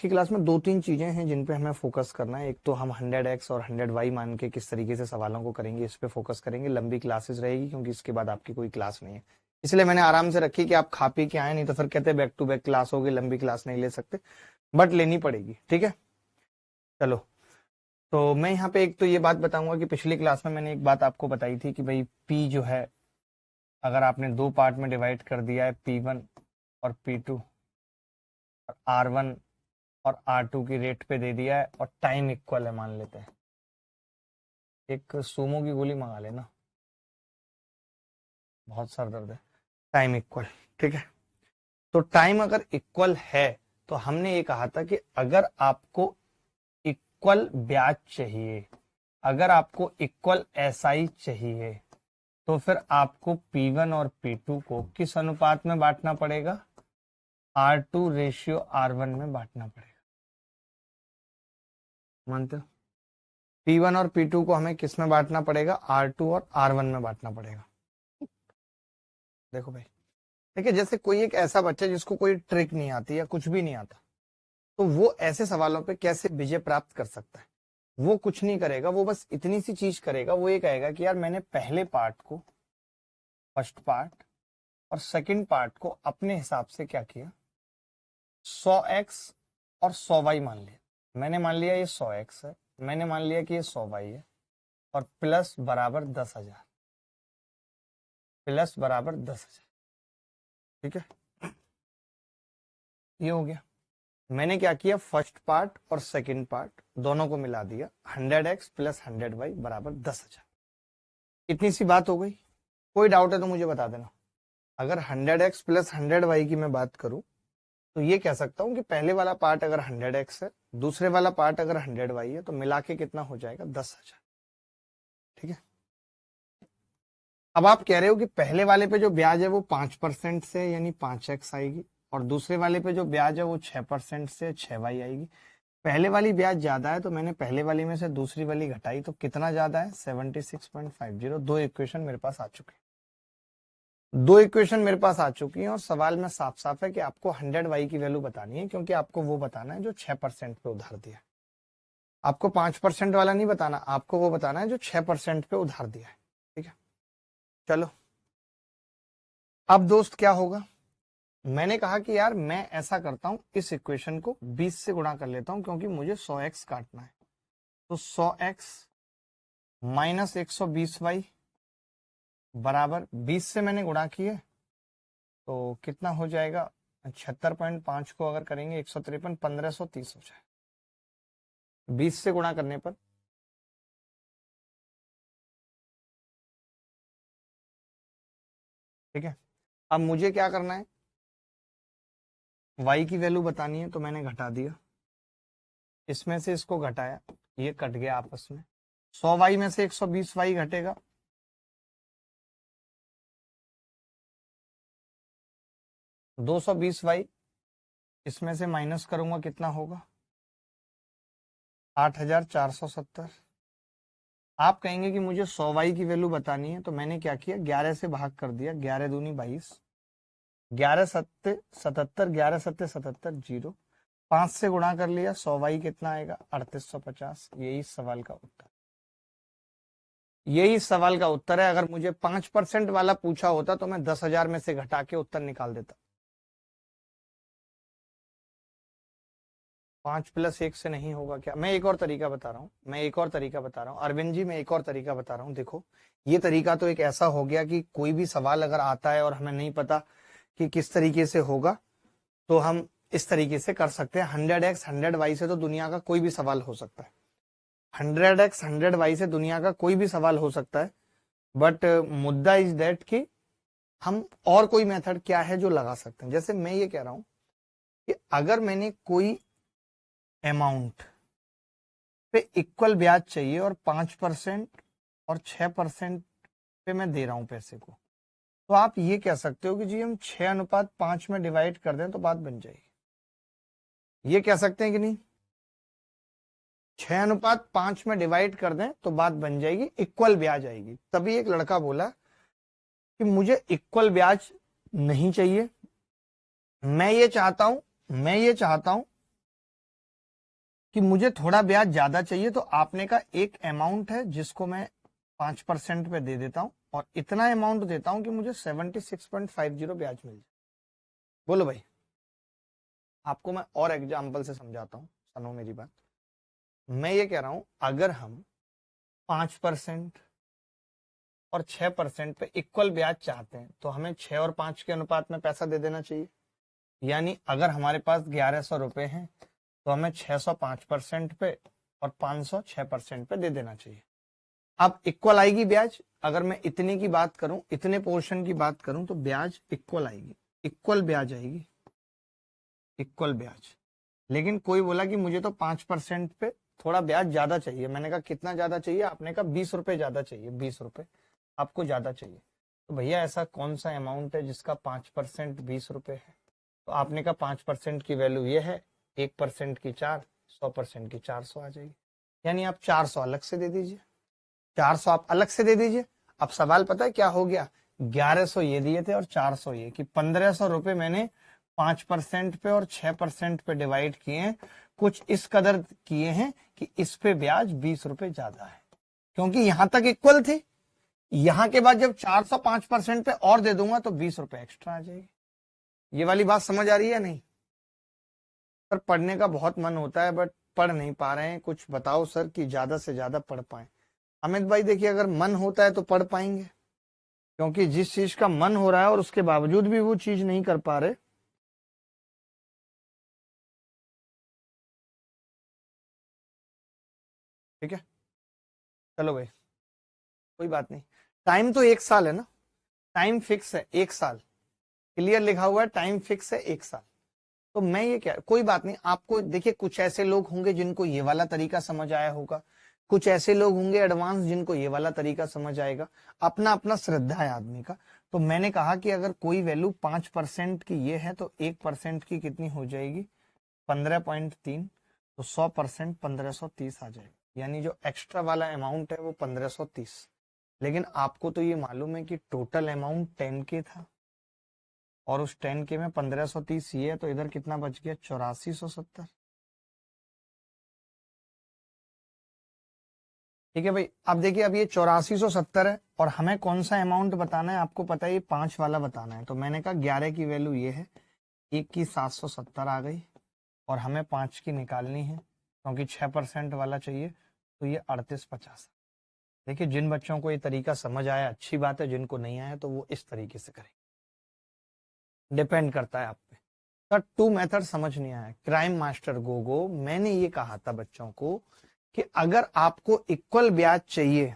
की क्लास में दो तीन चीजें हैं जिन पे हमें फोकस करना है। एक तो हम 100x और 100y मान के किस तरीके से सवालों को करेंगे, इस पे फोकस करेंगे। लंबी क्लासेस रहेगी क्योंकि इसके बाद आपकी कोई क्लास नहीं है, इसलिए मैंने आराम से रखी कि आप खा पी के आए, नहीं तो फिर कहते बैक टू बैक क्लास होगी, लंबी क्लास नहीं ले सकते, बट लेनी पड़ेगी। ठीक है, चलो। तो मैं यहाँ पे एक तो ये बात बताऊंगा कि पिछली क्लास में मैंने एक बात आपको बताई थी कि भाई पी जो है, अगर आपने दो पार्ट में डिवाइड कर दिया है, P1 और P2, और R1 और R2 की रेट पे दे दिया है और टाइम इक्वल है, मान लेते हैं। एक सूमो की गोली मंगा लेना, बहुत सर दर्द है। टाइम इक्वल, ठीक है। तो टाइम अगर इक्वल है तो हमने ये कहा था कि अगर आपको इक्वल ब्याज चाहिए, अगर आपको इक्वल एसआई चाहिए, तो फिर आपको P1 और P2 को किस अनुपात में बांटना पड़ेगा? R2 रेशियो R1 में बांटना पड़ेगा। मानते हो? P1 और P2 को हमें किस में बांटना पड़ेगा? R2 और R1 में बांटना पड़ेगा। देखो भाई, देखिए जैसे कोई एक ऐसा बच्चा जिसको कोई ट्रिक नहीं आती या कुछ भी नहीं आता, तो वो ऐसे सवालों पे कैसे विजय प्राप्त कर सकता है? वो कुछ नहीं करेगा, वो बस इतनी सी चीज करेगा, वो ये कहेगा कि यार मैंने पहले पार्ट को, फर्स्ट पार्ट और सेकंड पार्ट को अपने हिसाब से क्या किया, 100x और 100y मान लिया। मैंने मान लिया ये 100x है, मैंने मान लिया कि ये 100y है, और प्लस बराबर 10,000, प्लस बराबर 10,000। ठीक है, ये हो गया। मैंने क्या किया, फर्स्ट पार्ट और सेकंड पार्ट दोनों को मिला दिया, 100x प्लस 100y बराबर 10,000। इतनी सी बात हो गई। कोई डाउट है तो मुझे बता देना। अगर 100x प्लस 100y की मैं बात करूं तो ये कह सकता हूं कि पहले वाला पार्ट अगर 100x है, दूसरे वाला पार्ट अगर 100y है, तो मिला के कितना हो जाएगा? 10,000। ठीक है, अब आप कह रहे हो कि पहले वाले पे जो ब्याज है वो 5% से यानी 5x आएगी, और दूसरे वाले पे जो ब्याज है वो 6% से 6y आएगी। पहले वाली ब्याज ज्यादा है तो मैंने पहले वाली में से दूसरी वाली घटाई, तो कितना ज्यादा है? 76.50। दो इक्वेशन मेरे पास आ चुके हैं, दो इक्वेशन मेरे पास आ चुकी हैं, और सवाल में साफ साफ है कि आपको 100y की वैल्यू बतानी है, क्योंकि आपको वो बताना है जो 6% पे उधार दिया है। आपको 5% वाला नहीं बताना, आपको वो बताना है जो 6% पे उधार दिया है। ठीक है, चलो। अब दोस्त क्या होगा, मैंने कहा कि यार मैं ऐसा करता हूं, इस इक्वेशन को 20 से गुणा कर लेता हूं, क्योंकि मुझे 100x काटना है। तो 100x माइनस 120y बराबर 20 से मैंने गुणा किए, तो कितना हो जाएगा? 76.5 को अगर करेंगे 153, 1530 हो जाए 20 से गुणा करने पर। ठीक है, अब मुझे क्या करना है, y की वैल्यू बतानी है, तो मैंने घटा दिया, इसमें से इसको घटाया, ये कट गया आपस में। 100y में से 120y घटेगा, 220y इसमें से माइनस करूंगा, कितना होगा? 8,470। आप कहेंगे कि मुझे 100y की वैल्यू बतानी है, तो मैंने क्या किया, 11 से भाग कर दिया, 11 दूनी 22, 11 सत्ते 77, 11 सत्ते 77, 0, 5 से गुणा कर लिया, 100y कितना आएगा? 3850। यही सवाल का उत्तर, यही सवाल का उत्तर है। अगर मुझे 5% वाला पूछा होता तो मैं 10,000 में से घटा के उत्तर निकाल देता। 5 + 1 से नहीं होगा क्या? मैं एक और तरीका बता रहा हूँ, अरविंद जी, मैं एक और तरीका बता रहा हूँ। देखो, ये तरीका तो एक ऐसा हो गया कि कोई भी सवाल अगर आता है और हमें नहीं पता कि किस तरीके से होगा, तो हम इस तरीके से कर सकते हैं। 100x 100y से तो दुनिया का कोई भी सवाल हो सकता है, 100x 100y से दुनिया का कोई भी सवाल हो सकता है, बट मुद्दा इज दैट कि हम और कोई मेथड क्या है जो लगा सकते हैं। जैसे मैं ये कह रहा हूं कि अगर मैंने कोई अमाउंट पे इक्वल ब्याज चाहिए और 5% और 6% पे मैं दे रहा हूं पैसे को, तो आप ये कह सकते हो कि जी हम 6:5 में डिवाइड कर दें तो बात बन जाएगी। ये कह सकते हैं कि नहीं? 6:5 में डिवाइड कर दें तो बात बन जाएगी, इक्वल ब्याज आएगी। तभी एक लड़का बोला कि मुझे इक्वल ब्याज नहीं चाहिए, मैं ये चाहता हूं कि मुझे थोड़ा ब्याज ज्यादा चाहिए, तो आपने का एक अमाउंट है जिसको मैं 5% पे दे देता हूं और इतना अमाउंट देता हूं कि मुझे 76.50 ब्याज मिल जाए। बोलो भाई, आपको मैं और एग्जाम्पल से समझाता हूं, सुनो मेरी बात। मैं ये कह रहा हूं, अगर हम 5% और 6% पे इक्वल ब्याज चाहते हैं तो हमें 6 और 5 के अनुपात में पैसा दे देना चाहिए। यानी अगर हमारे पास 1100 रुपए हैं तो हमें 600 5% पे और 500 6% पे दे देना चाहिए। अब इक्वल आएगी ब्याज। अगर मैं इतने की बात करूं, इतने पोर्शन की बात करूं, तो ब्याज इक्वल आएगी, इक्वल ब्याज आएगी, इक्वल ब्याज। लेकिन कोई बोला कि मुझे तो 5% पे थोड़ा ब्याज ज्यादा चाहिए। मैंने कहा कितना ज्यादा चाहिए? आपने कहा 20 रुपए ज्यादा चाहिए, 20 रुपए आपको ज्यादा चाहिए। तो भैया ऐसा कौन सा अमाउंट है जिसका 5% 20 रुपए है? तो आपने कहा 5% की वैल्यू ये है, 1% की 4, 100% की 400 आ जाएगी। यानी आप 400 अलग से दे दीजिए, 400 आप अलग से दे दीजिए। अब सवाल पता है क्या हो गया? 1100 ये दिए थे और 400 ये, कि 1500 रुपए मैंने 5% पे और 6% पे डिवाइड किए हैं। कुछ इस कदर किए हैं कि इस पे ब्याज 20 रुपए ज्यादा है, क्योंकि यहां तक इक्वल थी। यहां के बाद जब 400 5% पे और दे दूंगा तो 20 रुपए एक्स्ट्रा आ जाएगी। ये वाली बात समझ आ रही है नहीं? सर पढ़ने का बहुत मन होता है बट पढ़ नहीं पा रहे हैं। कुछ बताओ सर कि ज्यादा से ज्यादा पढ़ पाए। अमित भाई देखिए, अगर मन होता है तो पढ़ पाएंगे, क्योंकि जिस चीज का मन हो रहा है और उसके बावजूद भी वो चीज नहीं कर पा रहे। ठीक है, चलो भाई, कोई बात नहीं। टाइम तो 1 साल है ना, टाइम फिक्स है 1 साल, क्लियर लिखा हुआ है, टाइम फिक्स है 1 साल। तो मैं ये क्या, कोई बात नहीं। आपको देखिए, कुछ ऐसे लोग होंगे जिनको ये वाला तरीका समझ आया होगा, कुछ ऐसे लोग होंगे एडवांस जिनको ये वाला तरीका समझ आएगा। अपना अपना श्रद्धा है आदमी का। तो मैंने कहा कि अगर कोई वैल्यू 5% की ये है तो 1% की कितनी हो जाएगी? 15.3। तो 100% 1530 आ जाएगा। यानी जो एक्स्ट्रा वाला अमाउंट है वो 1530। लेकिन आपको तो ये मालूम है कि टोटल अमाउंट 10 के था और उस 10 के में 1530 ये है, तो इधर कितना बच गया? 8470। ठीक है भाई, अब देखिए, अब ये 8470 है और हमें कौन सा अमाउंट बताना है? आपको पता है ये 5 वाला बताना है। तो मैंने कहा 11 की वैल्यू ये है, 1 की 770 आ गई और हमें 5 की निकालनी है, क्योंकि 6% वाला चाहिए। तो ये 3850। देखिए, जिन बच्चों को ये तरीका समझ आया अच्छी बात है, जिनको नहीं आया तो वो इस तरीके से करें, डिपेंड करता है आप पे। सर 2 मेथड समझ नहीं आया। क्राइम मास्टर गोगो, मैंने ये कहा था बच्चों को कि अगर आपको इक्वल ब्याज चाहिए,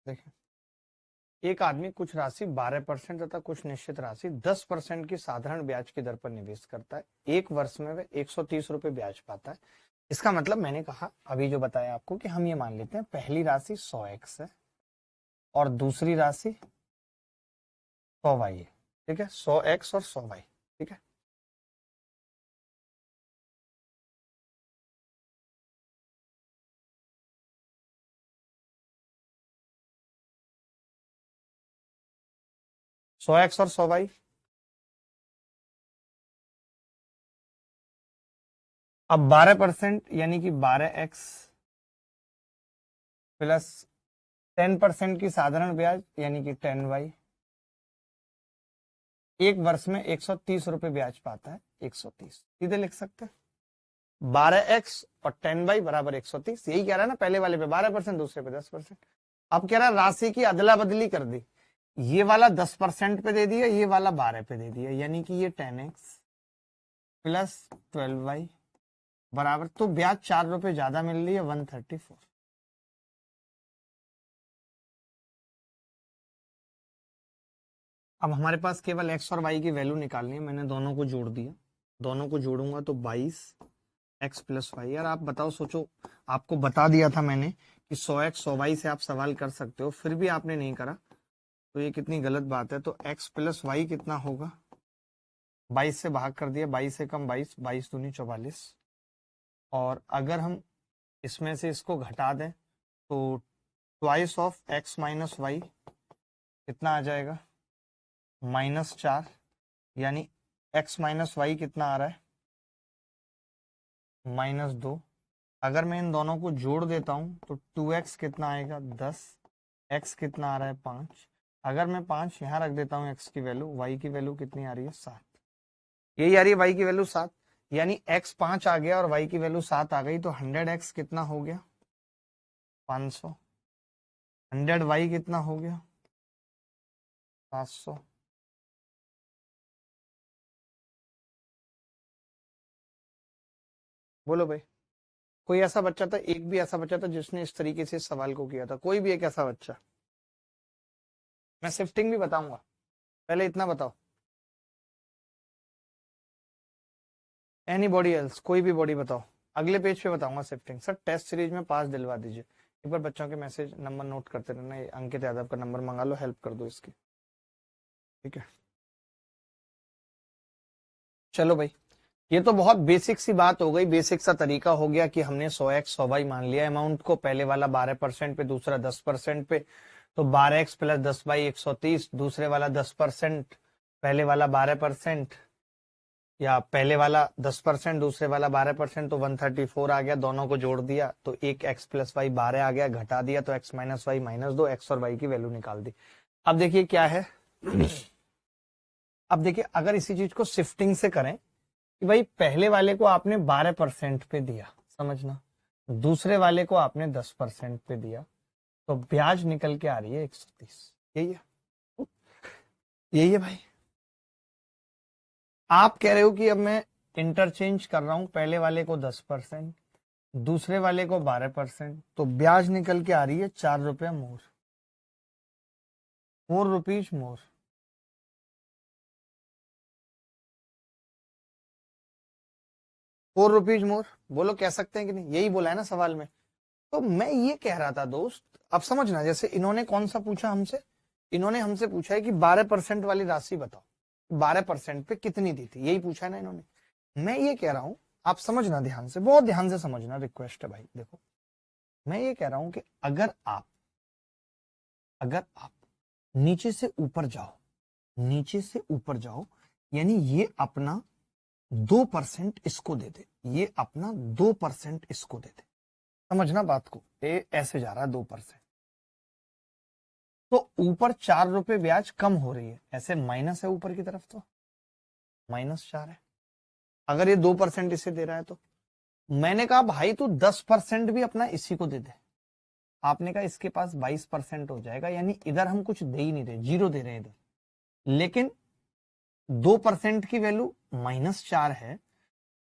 देखिए, एक आदमी कुछ राशि 12% तथा कुछ निश्चित राशि 10% की साधारण ब्याज की दर पर निवेश करता है। एक वर्ष में वह 130 रुपए ब्याज पाता है। इसका मतलब मैंने कहा अभी जो बताया आपको, कि हम ये मान लेते हैं पहली राशि 100x है और दूसरी राशि 100y है। ठीक है, 100x और 100y। ठीक है, सौ एक्स और 100y। अब 12% यानी कि 12x प्लस 10% की साधारण ब्याज यानी कि 10y। एक वर्ष में 130 रुपए ब्याज पाता है, 130 सीधे लिख सकते हैं। 12x और 10y बराबर 130। यही कह रहा है ना, पहले वाले पे 12%, दूसरे पे 10%। अब कह रहा है राशि की अदला बदली कर दी, ये वाला 10% पे दे दिया, ये वाला 12 पे दे दिया, यानी कि ये 10x प्लस 12y बराबर, तो ब्याज 4 रुपए ज्यादा मिल रही है, 134। अब हमारे पास केवल x और y की वैल्यू निकालनी है। मैंने दोनों को जोड़ दिया, दोनों को जोड़ूंगा तो 22x प्लस वाई। यार आप बताओ, सोचो, आपको बता दिया था मैंने कि 100x 100y से आप सवाल कर सकते हो, फिर भी आपने नहीं करा, तो ये कितनी गलत बात है। तो x प्लस वाई कितना होगा? 22 से भाग कर दिया, 22 से कम 22, 22 दूनी 44। और अगर हम इसमें से इसको घटा दें तो twice of x minus Y कितना आ जाएगा? -4। यानी x माइनस वाई कितना आ रहा है? -2। अगर मैं इन दोनों को जोड़ देता हूं तो 2x कितना आएगा 10, x कितना आ रहा है 5। अगर मैं 5 यहां रख देता हूं x की वैल्यू, y की वैल्यू कितनी आ रही है 7। यही आ रही है y की वैल्यू 7, यानी x 5 आ गया और y की वैल्यू 7 आ गई, तो 100x कितना हो गया 500, 100y कितना हो गया 700। बोलो भाई, कोई ऐसा बच्चा था, एक भी ऐसा बच्चा था जिसने इस तरीके से इस सवाल को किया था? कोई भी एक ऐसा बच्चा? मैं शिफ्टिंग भी बताऊंगा, पहले इतना बताओ। एनी बॉडी एल्स, कोई भी बॉडी बताओ, अगले पेज पे बताऊंगा शिफ्टिंग। सर टेस्ट सीरीज में पास दिलवा दीजिए। एक बार बच्चों के मैसेज नंबर नोट करते रहना, ये अंकित यादव का नंबर मंगा लो, हेल्प कर दो इसकी, ठीक है। चलो भाई, ये तो बहुत बेसिक सी बात हो गई, बेसिक सा तरीका हो गया कि हमने 100x 100y मान लिया अमाउंट को, पहले वाला 12% पे, दूसरा 10% पे, तो 12x प्लस 10y 130, दूसरे वाला 10%, पहले वाला 12%, या पहले वाला 10% दूसरे वाला 12%, तो 134 आ गया। दोनों को जोड़ दिया तो एक x प्लस वाई 12 आ गया, घटा दिया तो x माइनस वाई -2, x और y की वैल्यू निकाल दी। अब देखिए क्या है, अब देखिए अगर इसी चीज को शिफ्टिंग से करें कि भाई पहले वाले को आपने 12% पे दिया, समझना, दूसरे वाले को आपने 10% पे दिया, तो ब्याज निकल के आ रही है 130। यही है, यही है भाई। आप कह रहे हो कि अब मैं इंटरचेंज कर रहा हूं, पहले वाले को 10%, दूसरे वाले को 12%, तो ब्याज निकल के आ रही है 4 रुपया मोर, 4 रुपीज मोर। ₹4 मोर, बोलो कह सकते हैं कि नहीं? यही बोला है ना सवाल में। तो मैं ये कह रहा था दोस्त, अब समझना, जैसे इन्होंने कौन सा पूछा हमसे, इन्होंने हमसे पूछा है कि 12% वाली राशि बताओ, 12% पे कितनी दी थी, यही पूछा है ना इन्होंने। मैं ये कह रहा हूं, आप समझना ध्यान से, बहुत ध्यान से समझना, रिक्वेस्ट है भाई। देखो मैं ये कह रहा हूं कि अगर आप नीचे से ऊपर जाओ, नीचे से ऊपर जाओ, यानी ये अपना 2% इसको दे दे, ये अपना 2% इसको दे दे, समझना बात को, ये ऐसे जा रहा है 2%, तो ऊपर 4 रुपए ब्याज कम हो रही है, ऐसे माइनस है ऊपर की तरफ, तो -4 है। अगर ये 2% इसे दे रहा है तो मैंने कहा भाई तू 10% भी अपना इसी को दे दे, आपने कहा इसके पास 22% हो जाएगा, यानी इधर हम कुछ दे ही नहीं रहे, जीरो दे रहे हैं इधर, लेकिन 2% की वैल्यू -4 है,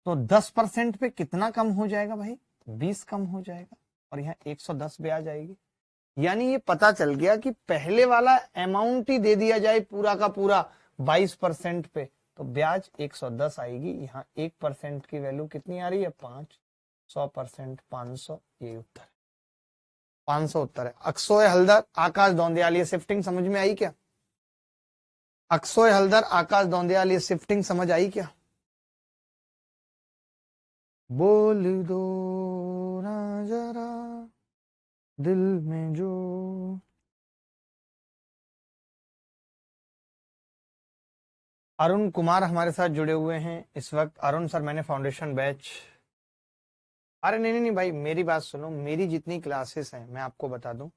तो 10% पे कितना कम हो जाएगा भाई, 20 कम हो जाएगा, और यहाँ 110 पे आ जाएगी। यानी ये पता चल गया कि पहले वाला अमाउंट ही दे दिया जाए पूरा का पूरा 22% पे, तो ब्याज 110 आएगी। यहाँ 1% की वैल्यू कितनी आ रही है 5, 100% 500, ये उत्तर है, 500 उत्तर है। अक्सोय हलदर आकाश दौंदियाल, ये शिफ्टिंग समझ में आई क्या? अक्सोय हलदर आकाश दौंदियाल, ये शिफ्टिंग समझ आई क्या? बोल दो ना जरा दिल में जो। अरुण कुमार हमारे साथ जुड़े हुए हैं इस वक्त। अरुण सर, मैंने फाउंडेशन बैच, अरे नहीं नहीं नहीं भाई, मेरी बात सुनो, मेरी जितनी क्लासेस हैं मैं आपको बता दूं,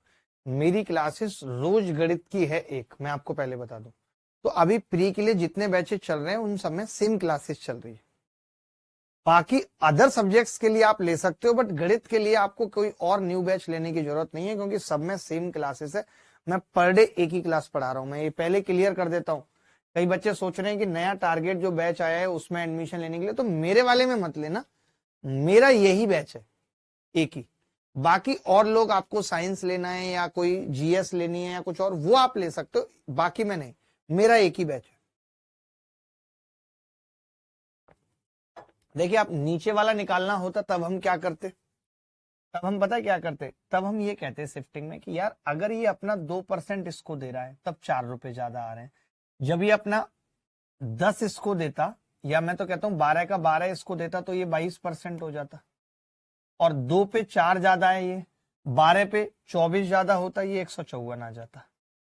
मेरी क्लासेस रोज गणित की है एक, मैं आपको पहले बता दूं। तो अभी प्री के लिए जितने बैचेस चल रहे हैं उन सब में सेम क्लासेस चल रही है। बाकी अदर सब्जेक्ट्स के लिए आप ले सकते हो, बट गणित के लिए आपको कोई और न्यू बैच लेने की जरूरत नहीं है, क्योंकि सब में सेम क्लासेस है। मैं पर डे एक ही क्लास पढ़ा रहा हूं। मैं ये पहले क्लियर कर देता हूं, कई बच्चे सोच रहे हैं कि नया टारगेट जो बैच आया है उसमें एडमिशन लेने के लिए, तो मेरे वाले में मत लेना, मेरा यही बैच है एक ही। बाकी और लोग, आपको साइंस लेना है या कोई जीएस लेनी है या कुछ और, वो आप ले सकते हो, बाकी में नहीं, मेरा एक ही बैच है। देखिए, आप नीचे वाला निकालना होता तब हम क्या करते, तब हम पता है क्या करते, तब हम ये कहते शिफ्टिंग में कि यार अगर ये अपना 2% इसको दे रहा है तब 4 रुपए ज्यादा आ रहे हैं, जब ये अपना 10 इसको देता, या मैं तो कहता हूं 12 का 12 इसको देता, तो ये 22% हो जाता, और 2 पे 4 ज्यादा है, ये 12 पे 24 ज्यादा होता, ये 154 आ जाता।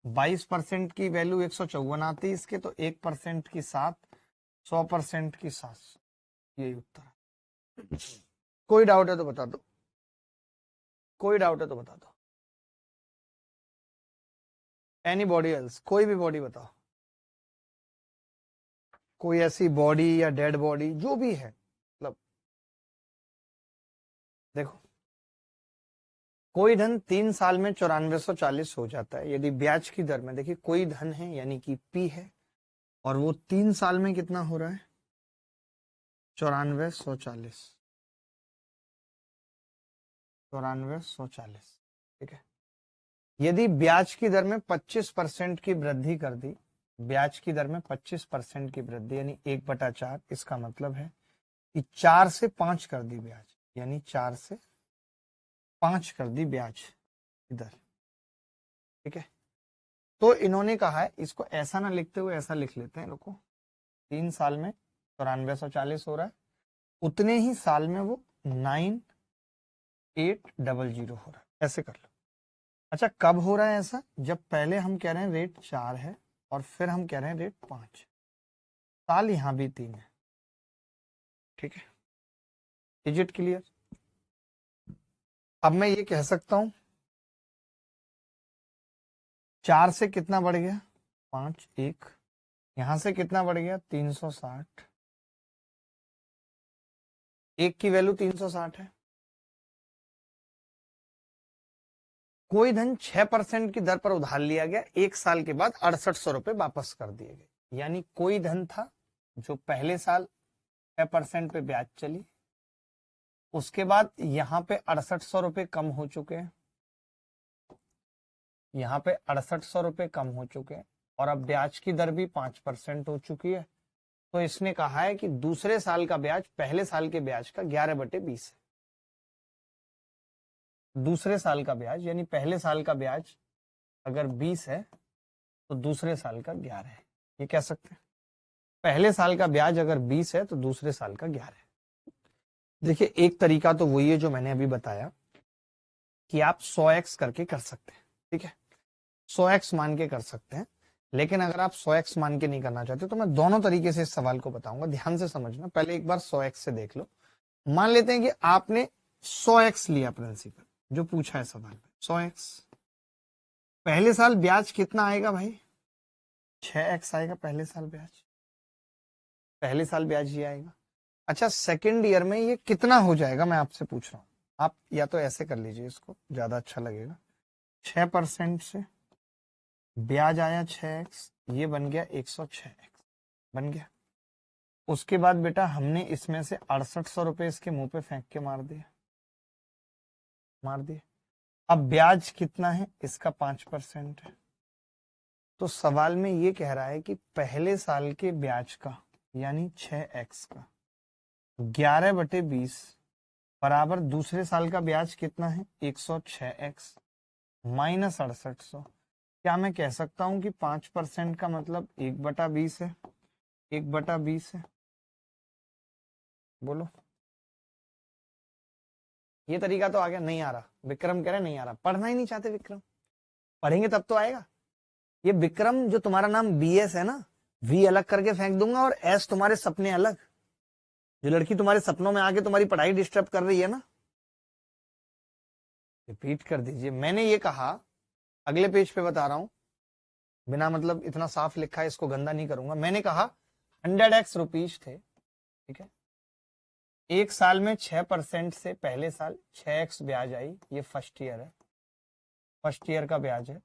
22% की वैल्यू 154 आती इसके, तो 1% की 7, 100% की 700, यही उत्तर है। कोई डाउट है तो बता दो, कोई डाउट है तो बता दो। एनी बॉडी एल्स, कोई भी बॉडी बताओ, कोई ऐसी बॉडी या डेड बॉडी जो भी है, मतलब देखो, कोई धन 3 साल में 9440 हो जाता है यदि ब्याज की दर में, देखिए कोई धन है यानी कि पी है, और वो 3 साल में कितना हो रहा है, 9440, 9440, ठीक है। यदि ब्याज की दर में 25% की वृद्धि कर दी, ब्याज की दर में 25% की वृद्धि यानी 1/4, इसका मतलब है कि 4 से 5 कर दी ब्याज, यानी 4 से 5 कर दी ब्याज की दर, ठीक है। तो इन्होंने कहा है, इसको ऐसा ना लिखते हुए ऐसा लिख लेते हैं, रुको, 3 साल में 9440 हो रहा है, उतने ही साल में वो 9800 हो रहा है, ऐसे कर लो। अच्छा, कब हो रहा है ऐसा, जब पहले हम कह रहे हैं रेट 4 है और फिर हम कह रहे हैं रेट 5, साल यहां भी 3 है, ठीक है। Is it clear? अब मैं ये कह सकता हूं 4 से कितना बढ़ गया, 5, 1, यहां से कितना बढ़ गया 360, 1 की वैल्यू 360 है। कोई धन 6% की दर पर उधार लिया गया, 1 साल के बाद 6800 रुपए वापस कर दिए गए, यानी कोई धन था जो पहले साल 6% पे ब्याज चली, उसके बाद यहां पे 6800 रुपए कम हो चुके हैं, यहां पे 6800 रुपए कम हो चुके हैं, और अब ब्याज की दर भी 5% हो चुकी है। तो इसने कहा है कि दूसरे साल का ब्याज पहले साल के ब्याज का 11/20 है। दूसरे साल का ब्याज यानी पहले साल का ब्याज अगर 20 है तो दूसरे साल का 11 है, ये कह सकते हैं। पहले साल का ब्याज अगर 20 है तो दूसरे साल का 11 है। देखिए, एक तरीका तो वही है जो मैंने अभी बताया कि आप 100x करके कर सकते हैं, ठीक है, 100x मान के कर सकते हैं। लेकिन अगर आप 100x मान के नहीं करना चाहते तो मैं दोनों तरीके से इस सवाल को बताऊंगा, ध्यान से समझना। पहले एक बार 100x से देख लो। मान लेते हैं कि आपने 100x लिया प्रिंसिपल, जो पूछा है सवाल में, 100x, पहले साल ब्याज कितना आएगा भाई, 6x आएगा पहले साल ब्याज, पहले साल ब्याज ये आएगा। अच्छा, सेकेंड ईयर में ये कितना हो जाएगा, मैं आपसे पूछ रहा हूं। आप या तो ऐसे कर लीजिए, इसको ज्यादा अच्छा लगेगा। 6% से ब्याज आया 6x, ये बन गया 106x, बन गया। उसके बाद बेटा हमने इसमें से 6800 रुपए इसके मुंह पे फेंक के मार दिए, मार दिए। अब ब्याज कितना है, इसका 5% है। तो सवाल में ये कह रहा है कि पहले साल के ब्याज का यानी 6x का 11/20 बराबर दूसरे साल का ब्याज कितना है, 106x माइनस 6800। क्या मैं कह सकता हूं कि 5% का मतलब 1/20 है, 1/20 है, बोलो। ये तरीका तो आ गया, नहीं आ रहा, विक्रम कह रहे नहीं आ रहा, पढ़ना ही नहीं चाहते विक्रम, पढ़ेंगे तब तो आएगा। ये विक्रम जो तुम्हारा नाम BS है ना, V अलग करके फेंक दूंगा और S तुम्हारे सपने अलग। जो लड़की तुम्हारे सपनों में आके तुम्हारी पढ़ाई डिस्टर्ब कर रही है ना, रिपीट कर दीजिए। मैंने ये कहा, अगले पेज पे बता रहा हूं, बिना मतलब इतना साफ लिखा है, इसको गंदा नहीं करूंगा। मैंने कहा 100x रुपीज थे, ठीक है, 1 साल में 6% से पहले साल 6x ब्याज आई, ये फर्स्ट ईयर है, फर्स्ट ईयर का ब्याज है,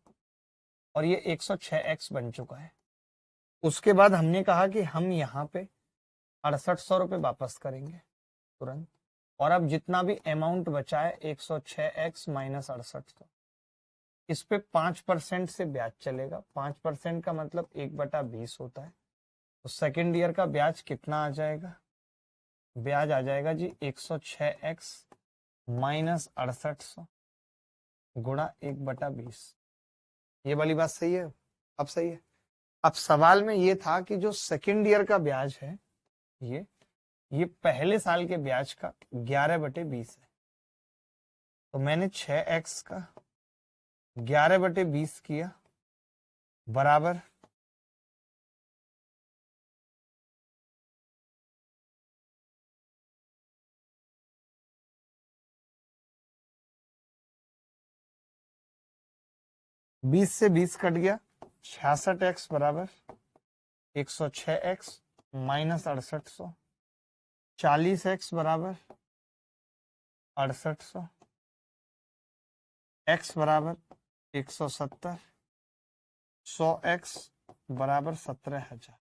और ये 106x बन चुका है। उसके बाद हमने कहा कि हम यहाँ पे 6800 रुपए वापस करेंगे तुरंत, और अब जितना भी अमाउंट बचा है 106x माइनस 6800, इस पे 5% से ब्याज चलेगा। 5% का मतलब 1/20 होता है। तो सेकेंड ईयर का ब्याज कितना आ जाएगा, ब्याज आ जाएगा जी 106x माइनस 6800 गुणा 1/20। ये वाली बात सही है, अब सही है। अब सवाल में ये था कि जो सेकेंड ईयर का ब्याज है ये पहले साल के ब्याज का 11/20 है। तो मैंने 6x का 11/20 किया बराबर 20 से 20 कट गया, 66x बराबर 106x माइनस 6800, 40x बराबर 6800, x बराबर 170, 100x बराबर 17,000।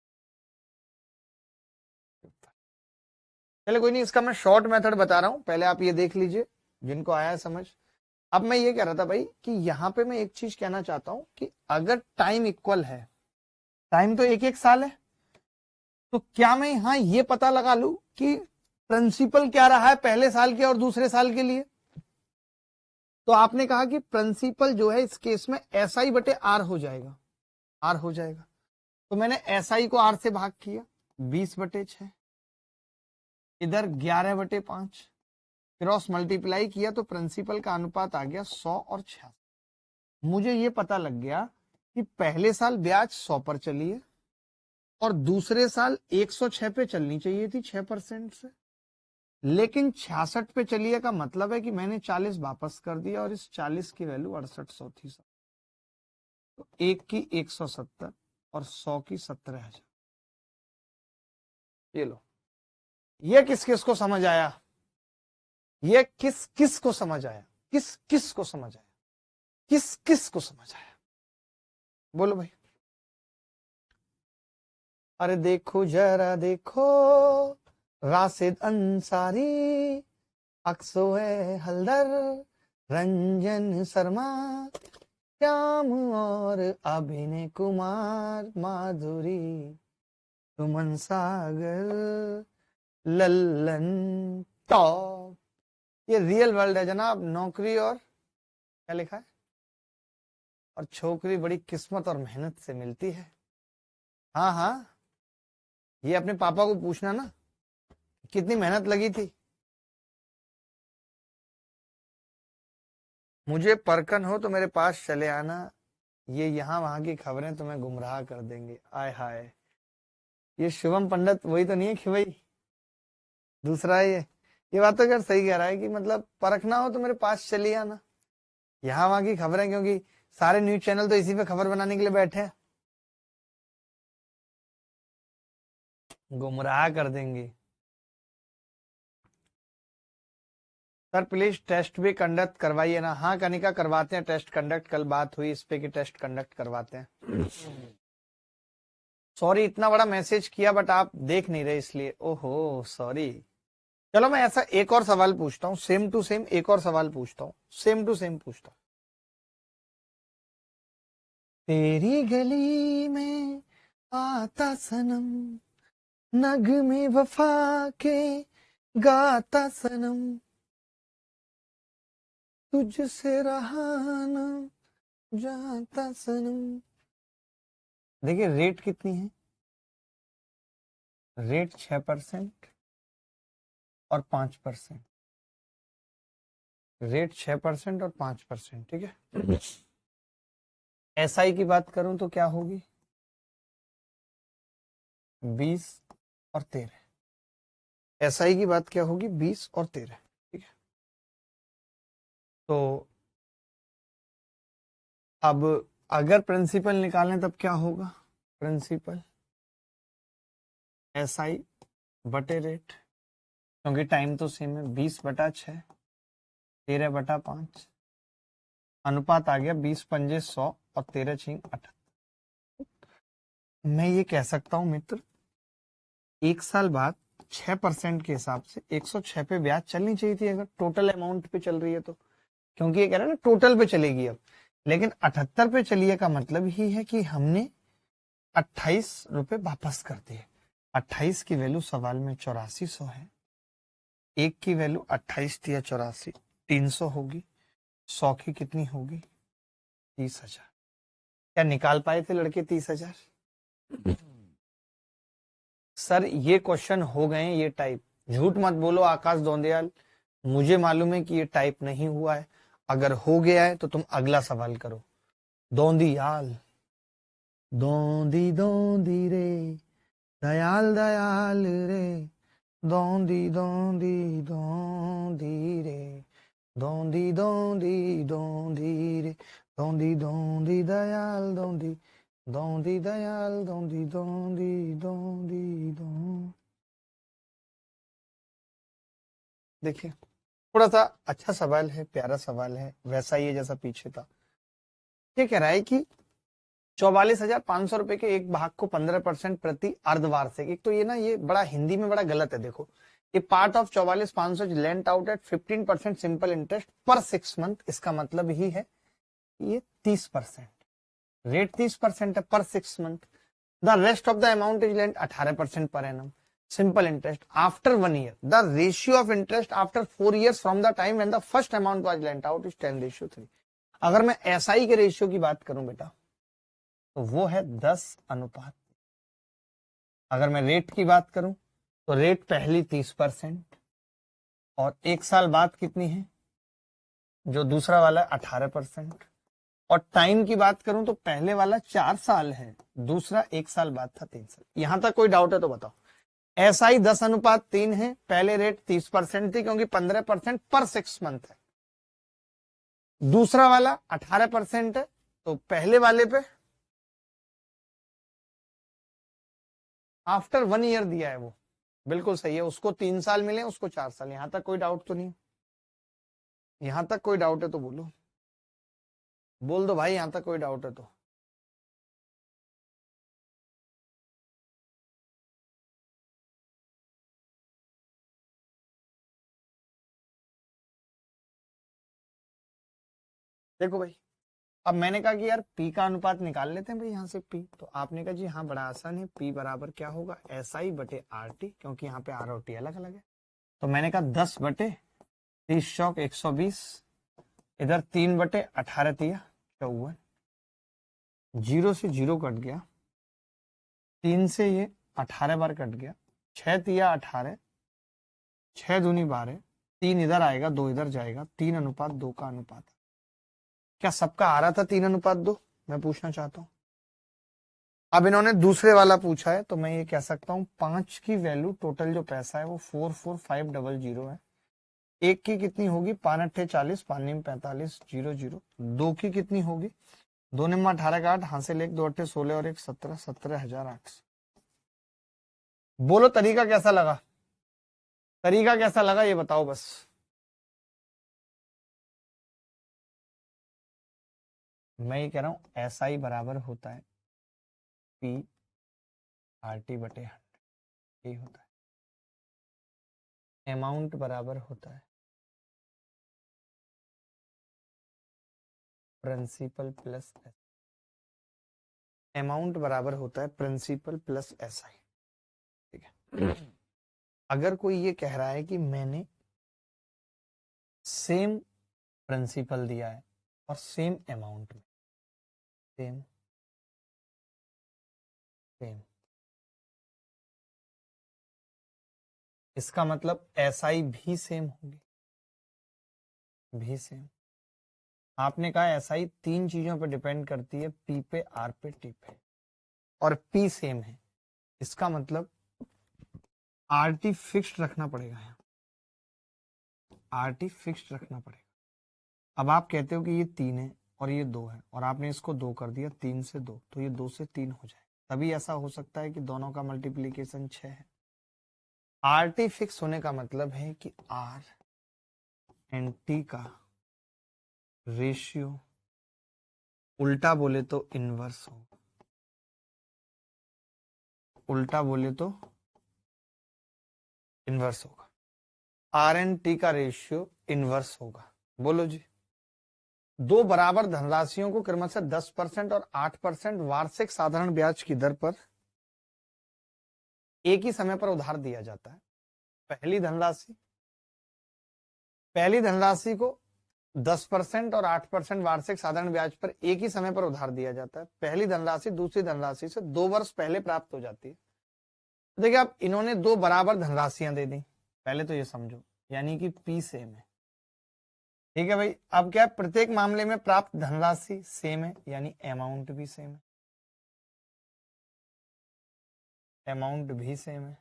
चलो कोई नहीं, इसका मैं शॉर्ट मेथड बता रहा हूं, पहले आप ये देख लीजिए जिनको आया है समझ। अब मैं ये कह रहा था भाई कि यहां पे मैं एक चीज कहना चाहता हूं कि अगर टाइम इक्वल है, टाइम तो एक एक साल है, तो क्या मैं यहां ये पता लगा लूं कि प्रिंसिपल क्या रहा है पहले साल के और दूसरे साल के लिए? तो आपने कहा कि प्रिंसिपल जो है इस केस में SI बटे आर हो जाएगा, आर हो जाएगा। तो मैंने SI को आर से भाग किया, 20 बटे 6, इधर 11 बटे 5, क्रॉस मल्टीप्लाई किया तो प्रिंसिपल का अनुपात आ गया 100 और 66। मुझे ये पता लग गया कि पहले साल ब्याज 100 पर चली है और दूसरे साल 106 पे चलनी चाहिए थी 6% से, लेकिन 66 पे चली है, का मतलब है कि मैंने 40 वापस कर दिया और इस 40 की वैल्यू 6800 थी। तो 1 की 170 और 100 की 17,000। ये लो, ये किस किस को समझ आया? ये किस किस को समझ आया? किस किस को समझ आया? किस किस को समझ आया? बोलो भाई। अरे देखो जरा देखो, राशिद अंसारी, अक्सो है हल्दर, रंजन शर्मा, श्याम और अभिनय कुमार, माधुरी, सुमन सागर, लल्लन टॉप। ये रियल वर्ल्ड है जनाब। नौकरी और क्या लिखा है? और छोकरी बड़ी किस्मत और मेहनत से मिलती है। हाँ हाँ, ये अपने पापा को पूछना ना कितनी मेहनत लगी थी। मुझे परखन हो तो मेरे पास चले आना, ये यहाँ वहां की खबरें तुम्हें गुमराह कर देंगे। आय हाय, ये शुभम पंडित वही तो नहीं है कि भाई दूसरा है ये बात तो यार सही कह रहा है कि मतलब परखना हो तो मेरे पास चलिए आना, यहाँ वहां की खबरें, क्योंकि सारे न्यूज चैनल तो इसी पे खबर बनाने के लिए बैठे हैं, गुमराह कर देंगे। सर प्लीज टेस्ट भी कंडक्ट करवाइए ना। हाँ कनिका, करवाते हैं टेस्ट कंडक्ट, कल बात हुई इस पे कि टेस्ट कंडक्ट करवाते हैं। सॉरी इतना बड़ा मैसेज किया बट आप देख नहीं रहे इसलिए, ओहो सॉरी। चलो मैं ऐसा एक और सवाल पूछता हूँ, सेम टू सेम एक और सवाल पूछता हूँ, सेम टू सेम पूछता हूँ। तेरी गली में आता सनम, नगमे वफा के गाता सनम, तुझसे रहा ना जाता सनम। देखिए रेट कितनी है, रेट 6% और 5%, रेट 6% और 5%, ठीक है। SI की बात करूं तो क्या होगी, 20 और 13। SI की बात क्या होगी, 20 और 13, ठीक है। तो अब अगर प्रिंसिपल निकालें तब क्या होगा, प्रिंसिपल SI बटे रेट, क्योंकि टाइम तो सेम है, 20 बटा 6, 13 बटा 5, अनुपात आ गया 20 पंजे 100 और 13 छिंग 78। मैं ये कह सकता हूं मित्र, एक साल बाद 6% के हिसाब से 106 पे ब्याज चलनी चाहिए थी अगर टोटल अमाउंट पे चल रही है तो, क्योंकि ये कह रहा है ना टोटल पे चलेगी अब, लेकिन 78 पे चलिए का मतलब ही है कि हमने 28 रुपए वापस कर दिए। 28 की वैल्यू सवाल में 8400 है, एक की वैल्यू 28 दिया 84, 300 होगी, 100 की कितनी होगी, 30,000। क्या निकाल पाए थे लड़के 30,000? सर ये क्वेश्चन हो गए ये टाइप, झूठ मत बोलो आकाश दौंदियाल, मुझे मालूम है कि ये टाइप नहीं हुआ है, अगर हो गया है तो तुम अगला सवाल करो। दौंदियाल, दौंदी दौंदी रे, दयाल दयाल रे, दौंदी दौंदी दौंदी रे, दौंदी दौंदी दौंदी रे, दौंदी दौंदी दयाल दौंदी दौंदी दयाल दौंदी दौंदी दौंदी दौं। देखिए थोड़ा सा अच्छा सवाल है, प्यारा सवाल है, वैसा ही है जैसा पीछे था। ये कह रहा है कि 44,500 रुपए के एक भाग को 15% प्रति अर्धवार्षिक। एक तो ये ना, ये बड़ा हिंदी में बड़ा गलत है। देखो, ये part of 44,500 lent out at 15% simple interest पर 6 मंथ। इसका मतलब ही है ये 30%, रेट 30% है पर 6 month. The rest of the amount is lent 18% per annum simple interest after 1 year. The ratio of interest after 4 years from the time when the first amount was lent out is 10:3। अगर मैं SI के ratio की बात करूं बेटा, तो वो है 10:। अगर मैं रेट की बात करूं तो रेट पहली 30% और 1 साल बाद कितनी है, जो दूसरा वाला 18%। और टाइम की बात करूं तो पहले वाला 4 साल है, दूसरा 1 साल बाद था 3 साल। यहां तक कोई डाउट है तो बताओ। एसआई 10:3 है, पहले रेट 30% थी क्योंकि 15% पर 6 मंथ है, दूसरा वाला 18% है, तो पहले वाले पे आफ्टर 1 ईयर दिया है। वो बिल्कुल सही है, उसको 3 साल मिले, उसको 4 साल। यहां तक कोई डाउट तो नहीं? यहां तक कोई डाउट है तो बोलो, बोल दो भाई, यहां तक कोई डाउट है तो। देखो भाई, अब मैंने कहा कि यार पी का अनुपात निकाल लेते हैं भाई यहाँ से पी। तो आपने कहा जी हाँ बड़ा आसान है, पी बराबर क्या होगा, एस आई बटे आर टी, क्योंकि यहाँ पे आर और टी अलग अलग है। तो मैंने कहा 10 बटे 30 चौक 120, इधर 3 बटे 18 तिया 54, 0 से 0 कट गया, 3 से ये 18 बार कट गया, 6 तिया 18, 6 दूनी 12, 3 इधर आएगा 2 इधर जाएगा, 3:2 का अनुपात। क्या सबका आ रहा था 3:2? मैं पूछना चाहता हूं। अब इन्होंने दूसरे वाला पूछा है, तो मैं ये कह सकता हूं 5 की वैल्यू टोटल जो पैसा है वो 44500 है। एक की कितनी होगी, 5 40, 5 45, 0 0। 2 की कितनी होगी, 2 18 का 8, हासिल 1 2 16 और 1 17, 17,800। बोलो तरीका कैसा लगा, तरीका कैसा लगा ये बताओ बस। मैं ये कह रहा हूं एस आई बराबर होता है पी आर टी बटे 100, यही होता है। अमाउंट बराबर होता है प्रिंसिपल प्लस एस, अमाउंट बराबर होता है प्रिंसिपल प्लस एस आई। ठीक है, अगर कोई ये कह रहा है कि मैंने सेम प्रिंसिपल दिया है और सेम अमाउंट में, सेम सेम, इसका मतलब एसआई भी सेम होगी, भी सेम। आपने कहा एसआई 3 चीजों पे डिपेंड करती है, पी पे, आर पे, टी पे, और पी सेम है। इसका मतलब आर टी फिक्स्ड रखना पड़ेगा, यहाँ आर टी फिक्स्ड रखना पड़ेगा। अब आप कहते हो कि ये 3 है और ये 2 है, और आपने इसको 2 कर दिया, 3 से 2, तो ये 2 से 3 हो जाए। तभी ऐसा हो सकता है कि दोनों का मल्टीप्लीकेशन 6 है। आर टी फिक्स होने का मतलब है कि आर एंड टी का रेशियो उल्टा बोले तो इनवर्स होगा, उल्टा बोले तो इनवर्स होगा। आर एंड टी का रेशियो इनवर्स होगा। बोलो जी। दो बराबर धनराशियों को क्रमशः 10% और 8% वार्षिक साधारण ब्याज की दर पर एक ही समय पर उधार दिया जाता है। पहली धनराशि को 10% और 8% वार्षिक साधारण ब्याज पर एक ही समय पर उधार दिया जाता है। पहली धनराशि दूसरी धनराशि से 2 वर्ष पहले प्राप्त हो जाती है। देखिए, अब इन्होंने 2 बराबर धनराशियां दे दी, पहले तो ये समझो, यानी कि पी सेम है। ठीक है भाई, अब क्या है, प्रत्येक मामले में प्राप्त धनराशि सेम है, यानी अमाउंट भी सेम है, अमाउंट भी सेम है।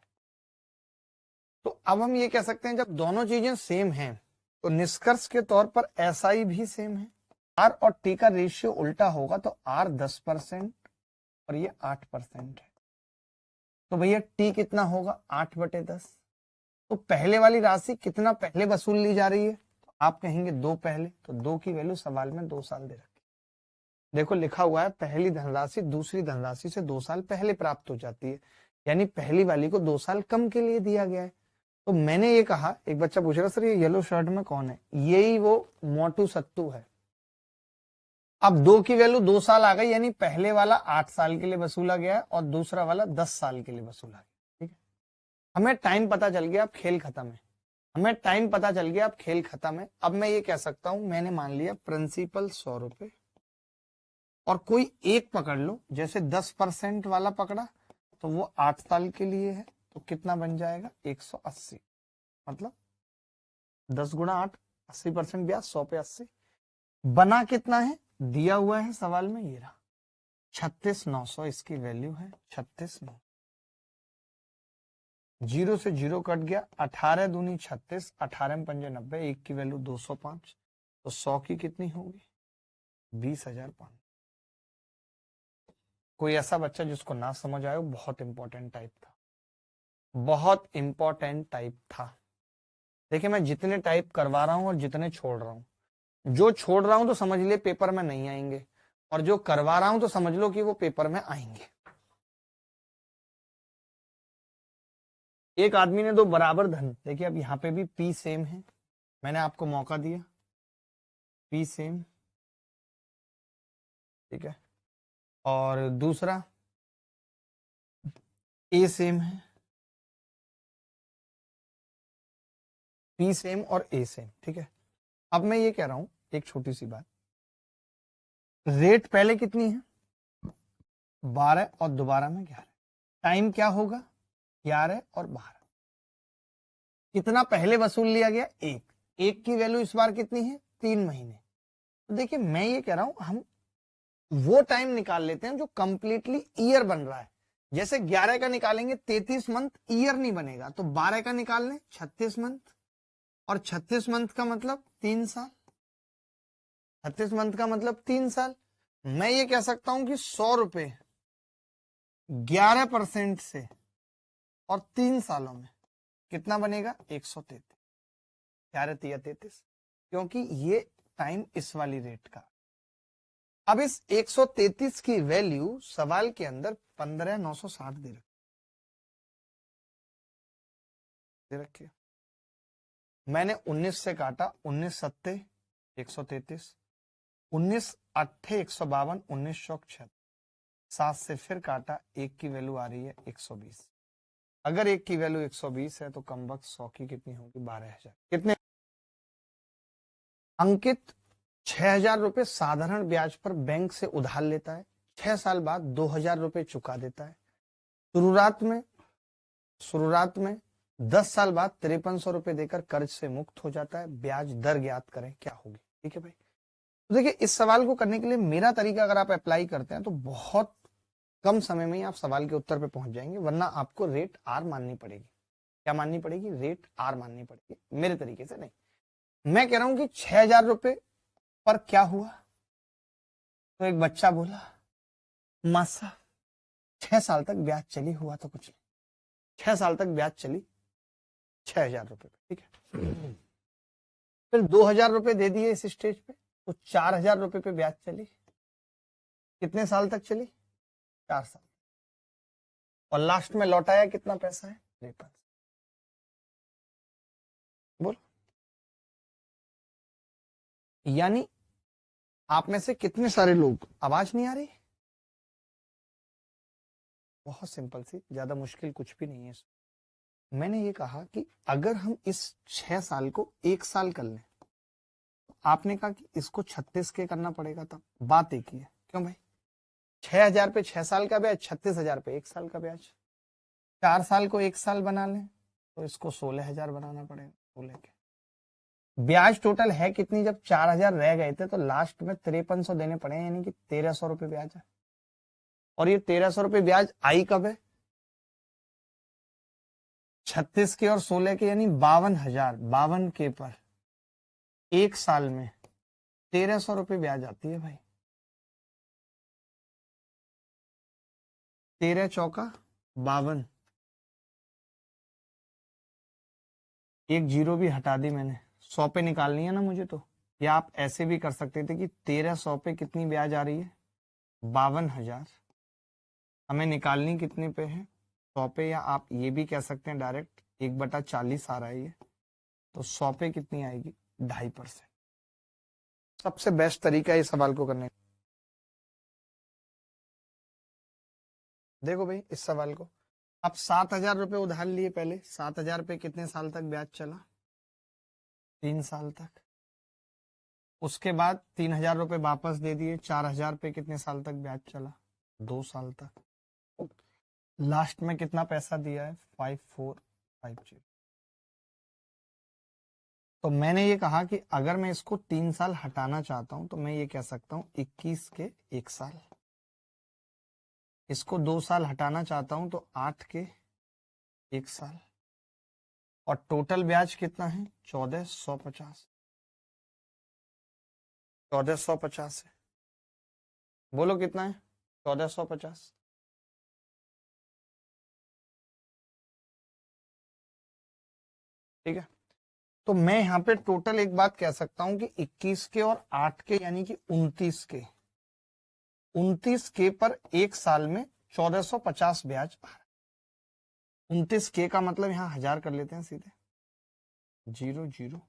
तो अब हम ये कह सकते हैं जब दोनों चीजें सेम हैं तो निष्कर्ष के तौर पर एसआई भी सेम है, आर और टी का रेशियो उल्टा होगा तो आर 10% और ये 8% है, तो भैया टी कितना होगा 8/10। तो पहले वाली राशि कितना पहले वसूल ली जा रही है, तो आप कहेंगे 2 पहले, तो 2 की वैल्यू सवाल में 2 साल दे रखी। देखो लिखा हुआ है पहली धनराशि दूसरी धनराशि से 2 साल पहले प्राप्त हो जाती है, यानी पहली वाली को 2 साल कम के लिए दिया गया है। तो मैंने ये कहा, एक बच्चा पूछ रहा सर ये येलो शर्ट में कौन है, यही वो मोटू सत्तू है। अब 2 की वैल्यू 2 साल आ गई, यानी पहले वाला 8 साल के लिए वसूला गया है और दूसरा वाला 10 साल के लिए वसूला गया। ठीक है, हमें टाइम पता चल गया, अब खेल खत्म है। हमें टाइम पता चल गया, अब खेल खत्म है। अब मैं ये कह सकता हूं, मैंने मान लिया प्रिंसिपल 100 रुपए और कोई एक पकड़ लो, जैसे 10% वाला पकड़ा तो वो 8 साल के लिए है, तो कितना बन जाएगा 180, मतलब 10 गुणा 8, 80% ब्याज, 100 पे 80। बना कितना है दिया हुआ है सवाल में, ये रहा 36,900 इसकी वैल्यू है, 36,900। 0 से 0 कट गया, 18 दूनी 36, 18 में 5 90, 1 की वैल्यू 205, तो 100 की कितनी होगी 20,500। कोई ऐसा बच्चा जिसको ना समझ आए, बहुत इंपॉर्टेंट टाइप था, बहुत इंपॉर्टेंट टाइप था। देखिए मैं जितने टाइप करवा रहा हूं और जितने छोड़ रहा हूं, जो छोड़ रहा हूं तो समझ लिए पेपर में नहीं आएंगे, और जो करवा रहा हूं तो समझ लो कि वो पेपर में आएंगे। एक आदमी ने दो बराबर धन, देखिए अब यहां पे भी पी सेम है, मैंने आपको मौका दिया, पी सेम, ठीक है, और दूसरा ए सेम है, पी सेम और ए सेम, ठीक है। अब मैं ये कह रहा हूं एक छोटी सी बात, रेट पहले कितनी है 12 और दोबारा में 11, टाइम क्या होगा 11 और 12, कितना पहले वसूल लिया गया 1, 1 की वैल्यू इस बार कितनी है 3 महीने। तो देखिए मैं ये कह रहा हूं, हम वो टाइम निकाल लेते हैं जो कंप्लीटली ईयर बन रहा है। जैसे 11 का निकालेंगे 33 मंथ ईयर नहीं बनेगा, तो 12 का निकाल लें 36 मंथ, और 36 मंथ का मतलब 3 साल, 36 मंथ का मतलब 3 साल। मैं ये कह सकता हूं कि 100 रुपए 11% से और 3 सालों में कितना बनेगा 133, 11 तिया 33, क्योंकि ये टाइम इस वाली रेट का। अब इस 133 की वैल्यू सवाल के अंदर 15,960 दे रखी है। मैंने 19 से काटा, 19 सत्ते 133, 19 अट्ठे 152, 19 चौक 76, 7 से फिर काटा, 1 की वैल्यू आ रही है 120। अगर 1 की वैल्यू 120 है तो कमबख्त 100 की कितनी होगी 12,000। कितने अंकित 6,000 रुपए साधारण ब्याज पर बैंक से उधार लेता है, 6 साल बाद 2,000 रुपए चुका देता है। शुरुआत में 10 साल बाद 5300 रुपए देकर कर्ज से मुक्त हो जाता है। ब्याज दर ज्ञात करें, क्या होगी। ठीक है भाई, तो देखिए इस सवाल को करने के लिए मेरा तरीका अगर आप अप्लाई करते हैं तो बहुत कम समय में ही आप सवाल के उत्तर पे पहुंच जाएंगे, वरना आपको रेट आर माननी पड़ेगी। क्या माननी पड़ेगी, रेट आर माननी पड़ेगी, मेरे तरीके से नहीं। मैं कह रहा हूं कि 6,000 रुपए पर क्या हुआ, तो एक बच्चा बोला मासा 6 साल तक ब्याज चली, हुआ तो कुछ नहीं, 6 साल तक ब्याज चली 6,000 रुपए, ठीक है। फिर 2,000 रुपए दे दिए इस स्टेज पे, तो 4,000 रुपए पे ब्याज चली, कितने साल तक चली 4 साल, और लास्ट में लौटाया कितना पैसा है 53। बोल, यानी आप में से कितने सारे लोग, आवाज नहीं आ रही, बहुत सिंपल सी, ज्यादा मुश्किल कुछ भी नहीं है। मैंने ये कहा कि अगर हम इस 6 साल को 1 साल कर लें, तो आपने कहा कि इसको 36 के करना पड़ेगा, तब बात एक ही है। क्यों भाई, 6,000 पे 6 साल का ब्याज, 36,000 पे 1 साल का ब्याज, 4 साल को 1 साल बना लें तो इसको 16,000 बनाना पड़ेगा। 16 के ब्याज टोटल है कितनी, जब 4,000 रह गए थे तो लास्ट में 5300 देने पड़े, यानी कि 1,300 रुपए ब्याज है। और ये 1,300 रुपए ब्याज आई कब है, 36 के और 16 के, यानी 52,000, 52 के पर 1 साल में 1300 रुपये ब्याज आती है भाई। 13 चौका 52, एक जीरो भी हटा दी मैंने। 100 पे निकालनी है ना मुझे तो, या आप ऐसे भी कर सकते थे कि 1300 पे कितनी ब्याज आ रही है, 52,000। हमें निकालनी कितने पे है, 100 पे, या आप ये भी कह सकते हैं डायरेक्ट 1/40 आ रहा है ये, तो 100 पे कितनी आएगी, 2.5%। सबसे बेस्ट तरीका है इस सवाल को करने का। देखो भाई इस सवाल को, अब 7,000 रुपये उधार लिए पहले, 7,000 पे कितने साल तक ब्याज चला, 3 साल तक। उसके बाद 3,000 रुपये वापस दे दिए, 4,000 पे कितने साल तक ब्याज चला, 2 साल तक। लास्ट में कितना पैसा दिया है, 5450। तो मैंने ये कहा कि अगर मैं इसको 3 साल हटाना चाहता हूं तो मैं ये कह सकता हूं 21 के 1 साल। इसको 2 साल हटाना चाहता हूं तो 8 के 1 साल। और टोटल ब्याज कितना है, 1450। 1450 है, बोलो कितना है, 1450। ठीक है, तो मैं यहाँ पे टोटल एक बात कह सकता हूं कि 21 के और 8 के यानी कि 29 के, 29 के पर 1 साल में 1450 ब्याज आ रहा है। 29 के का मतलब यहाँ 1000 कर लेते हैं सीधे, 0 0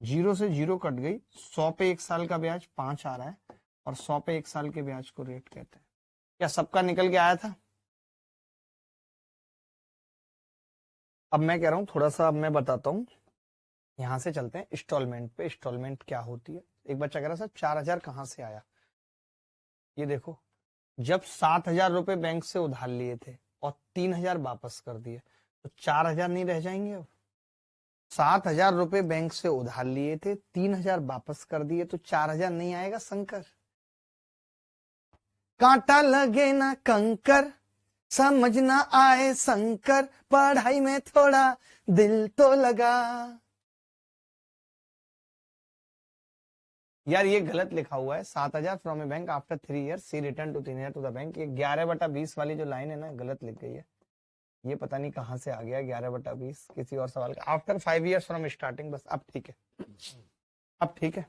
0 से 0 कट गई। 100 पे 1 साल का ब्याज 5 आ रहा है, और 100 पे 1 साल के ब्याज को रेट कहते हैं। क्या सबका निकल के आया था? अब मैं कह रहा हूं थोड़ा सा, अब मैं बताता हूं, यहां से चलते हैं इंस्टॉलमेंट पे। इंस्टॉलमेंट क्या होती है? एक बच्चा कह रहा सर 4,000 कहां से आया? ये देखो, जब 7,000 रुपये बैंक से उधार लिए थे और 3,000 वापस कर दिए, तो 4,000 नहीं रह जाएंगे अब? 7,000 रुपये बैंक से उधार लिए थे, 3,000 वापस कर दिए, तो 4,000 नहीं आएगा शंकर? कांटा लगे ना कंकर, समझ ना आए शंकर, पढ़ाई में थोड़ा दिल तो लगा। यार ये गलत लिखा हुआ है, 7,000 from a bank after 3 year C return to 3 year to the bank. ये 11/20 वाली जो लाइन है ना, गलत लिख गई है। ये पता नहीं कहां से आ गया 11/20 किसी और सवाल का। आफ्टर 5 ईयर्स फ्रॉम स्टार्टिंग, बस अब ठीक है, अब ठीक है।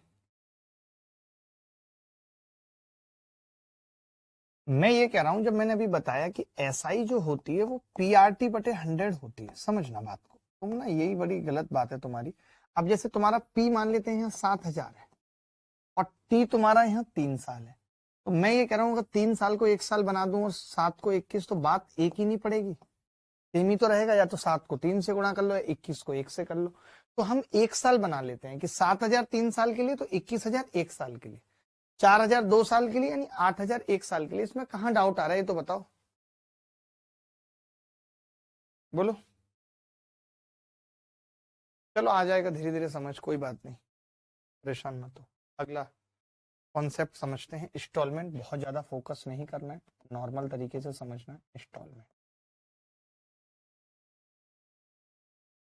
मैं ये कह रहा हूं, जब मैंने अभी बताया कि एसआई जो होती है वो PRT/100 होती है, समझना बात को तुम ना, यही बड़ी गलत बात है तुम्हारी। अब जैसे तुम्हारा पी मान लेते हैं यहाँ 7,000 है, और टी तुम्हारा यहाँ 3 साल है, तो मैं ये कह रहा हूँ अगर 3 साल को 1 साल बना दूं और 7 को 21, तो बात एक ही नहीं पड़ेगी, सेम ही तो रहेगा। या तो 7 को 3 से गुणा कर लो, या 21 को 1 से कर लो। तो हम 1 साल बना लेते हैं कि 7,000 3 साल के लिए, तो 21,000 1 साल के लिए, 4,000 2 साल के लिए, यानी 8,000 1 साल के लिए। इसमें कहाँ डाउट आ रहा है ये तो बताओ, बोलो। चलो आ जाएगा धीरे धीरे समझ, कोई बात नहीं, परेशान मत हो। अगला कॉन्सेप्ट समझते हैं, इंस्टॉलमेंट। बहुत ज्यादा फोकस नहीं करना है, नॉर्मल तरीके से समझना है इंस्टॉलमेंट।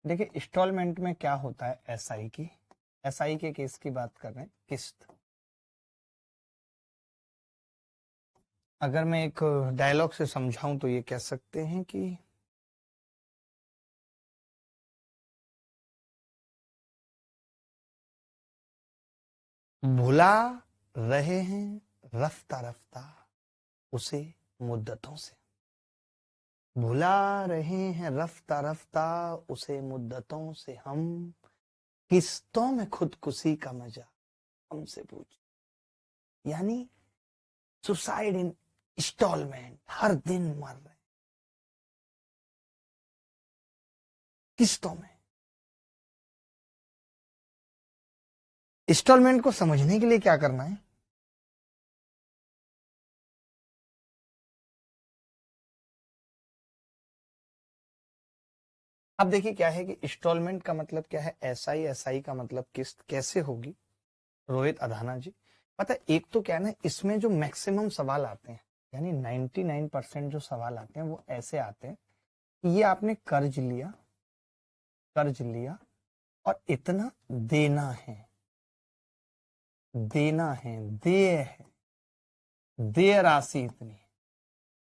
देखिए इंस्टॉलमेंट में क्या होता है, एसआई की, एसआई के केस की बात कर रहे हैं, किस्त। अगर मैं एक डायलॉग से समझाऊं तो ये कह सकते हैं कि भुला रहे हैं रफ्ता रफ्ता उसे मुद्दतों से, भुला रहे हैं रफ्ता रफ्ता उसे मुद्दतों से, हम किस्तों में खुदकुशी का मजा हमसे पूछ। यानी सुसाइड इन इंस्टॉलमेंट, हर दिन मर रहे किस्तों में। इंस्टॉलमेंट को समझने के लिए क्या करना है, अब देखिए क्या है कि इंस्टॉलमेंट का मतलब क्या है, एसआई, एसआई का मतलब किस्त कैसे होगी, रोहित अधाना जी। पता है एक तो क्या है ना, इसमें जो मैक्सिमम सवाल आते हैं, यानी 99% जो सवाल आते हैं वो ऐसे आते हैं कि ये आपने कर्ज लिया, कर्ज लिया और इतना देना है, देना है, देय है, देय राशि इतनी है,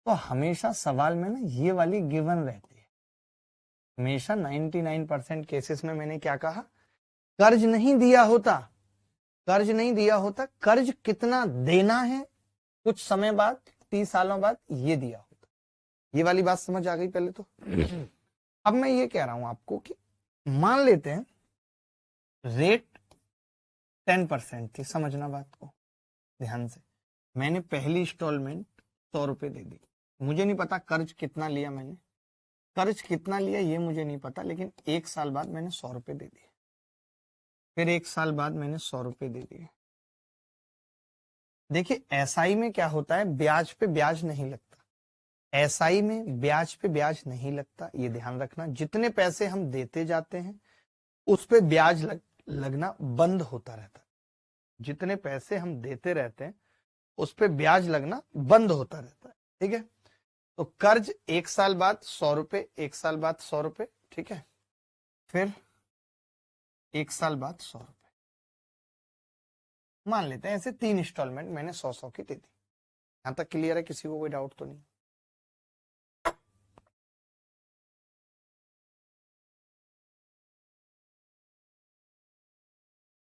तो हमेशा सवाल में ना ये वाली गिवन रहती है। हमेशा 99% केसेस में मैंने क्या कहा, कर्ज नहीं दिया होता, कर्ज नहीं दिया होता, कर्ज कितना देना है कुछ समय बाद, 30 सालों बाद, ये दिया होता। ये वाली बात समझ आ गई पहले तो। अब मैं ये कह रहा हूं आपको कि मान लेते हैं रेट 10% थी, समझना बात को ध्यान से। मैंने पहली इंस्टॉलमेंट 100 रुपए दे दी, मुझे नहीं पता कर्ज कितना लिया मैंने, कर्ज कितना लिया ये मुझे नहीं पता, लेकिन 1 साल बाद मैंने 100 रुपए दे दिए, फिर 1 साल बाद मैंने 100 रुपए दे दिए। देखिए एसआई में क्या होता है, ब्याज पे ब्याज नहीं लगता, एसआई में ब्याज पे ब्याज नहीं लगता, ये ध्यान रखना। जितने पैसे हम देते जाते हैं उस पे ब्याज लगना बंद होता रहता है, जितने पैसे हम देते रहते हैं उस पे ब्याज लगना बंद होता रहता है, ठीक है। तो कर्ज 1 साल बाद 100 रुपए, 1 साल बाद 100 रुपए, ठीक है, फिर 1 साल बाद 100 रुपए, मान लेते हैं ऐसे 3 इंस्टॉलमेंट मैंने 100-100 की दे दी। यहां तक क्लियर है, किसी को कोई डाउट तो नहीं?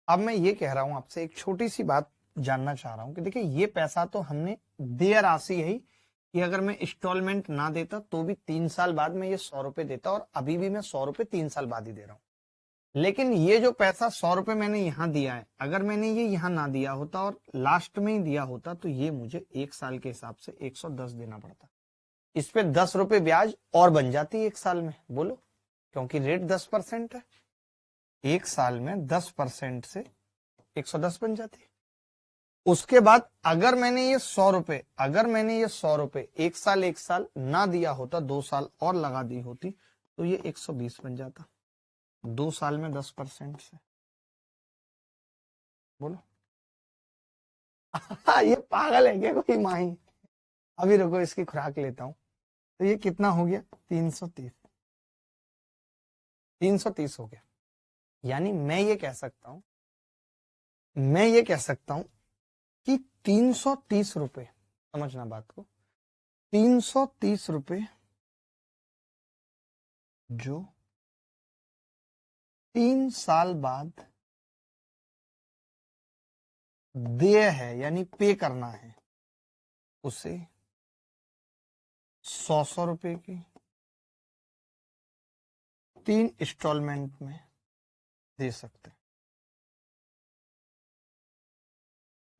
अब मैं ये कह रहा हूं आपसे, एक छोटी सी बात जानना चाह रहा हूं कि देखिए ये पैसा तो हमने देय राशि है कि अगर मैं इंस्टॉलमेंट ना देता तो भी 3 साल बाद मैं ये 100 रुपए देता, और अभी भी मैं 100 रुपए 3 साल बाद ही दे रहा हूं। लेकिन ये जो पैसा 100 रुपए मैंने यहां दिया है, अगर मैंने ये यहां ना दिया होता और लास्ट में ही दिया होता तो ये मुझे 1 साल के हिसाब से 110 देना पड़ता। इस पे 10 रुपए ब्याज और बन जाती 1 साल में, बोलो, क्योंकि रेट 10% है, 1 साल में 10% से 110 बन जाती है। उसके बाद अगर मैंने ये 100 रुपए, अगर मैंने ये 100 रुपए 1 साल ना दिया होता, 2 साल और लगा दी होती तो ये 120 बन जाता, 2 साल में 10% से, बोलो। ये पागल है क्या कोई माही? अभी रुको इसकी खुराक लेता हूं। तो ये कितना हो गया, 330, 330 हो गया। यानी मैं ये कह सकता हूं, मैं ये कह सकता हूं कि 330 रुपए, समझना बात को, 330 रुपए जो 3 साल बाद देय है यानी पे करना है, उसे 100 रुपए की 3 इंस्टॉलमेंट में दे सकते हैं।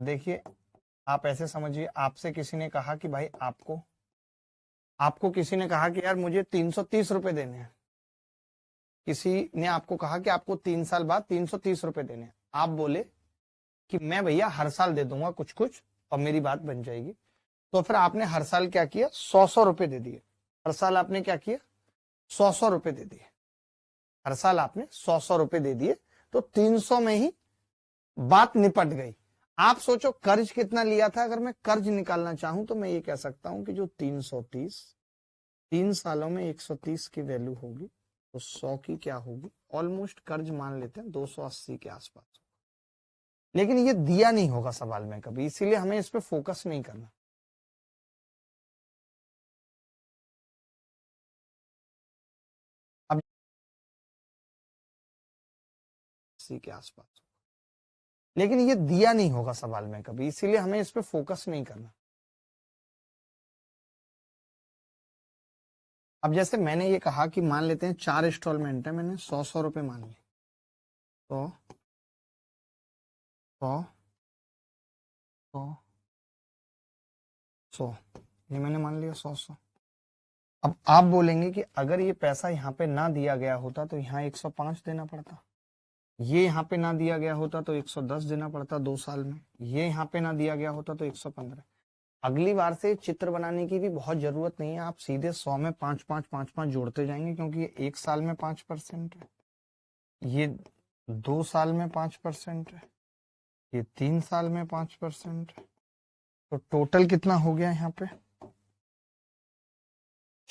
देखिए आप ऐसे समझिए, आपसे किसी ने कहा कि भाई आपको आपको किसी ने कहा कि यार मुझे 330 रुपए देने हैं, किसी ने आपको कहा कि आपको 3 साल बाद 330 रुपए देने हैं, आप बोले कि मैं भैया हर साल दे दूंगा कुछ कुछ और मेरी बात बन जाएगी। तो फिर आपने हर साल क्या किया, 100 रुपए दे दिए, हर साल आपने क्या किया, 100 रुपए दे दिए, हर साल आपने 100 रुपए दे दिए, तो 300 में ही बात निपट गई। आप सोचो कर्ज कितना लिया था, अगर मैं कर्ज निकालना चाहूं तो मैं ये कह सकता हूं कि जो 330, 3 सालों में 130 की वैल्यू होगी तो 100 की क्या होगी, ऑलमोस्ट कर्ज मान लेते हैं 280 के आसपास। लेकिन ये दिया नहीं होगा सवाल में कभी, इसीलिए हमें इस पे फोकस नहीं करना। अब 80 के आसपास, लेकिन ये दिया नहीं होगा सवाल में कभी, इसीलिए हमें इस पे फोकस नहीं करना। अब जैसे मैंने ये कहा कि मान लेते हैं 4 इंस्टॉलमेंट है, मैंने 100 रुपए मान लिए, तो 100, 100, 100, ये मैंने मान लिया 100। अब आप बोलेंगे कि अगर ये पैसा यहाँ पे ना दिया गया होता तो यहाँ 105 देना पड़ता, ये यहाँ पे ना दिया गया होता तो 110 देना पड़ता 2 साल में, ये यहाँ पे ना दिया गया होता तो 115। अगली बार से चित्र बनाने की भी बहुत जरूरत नहीं है, आप सीधे 100 में 5-5 जोड़ते जाएंगे, क्योंकि ये 1 साल में 5% है, ये 2 साल में 5% है, ये 3 साल में 5% है, तो टोटल कितना हो गया यहाँ पे,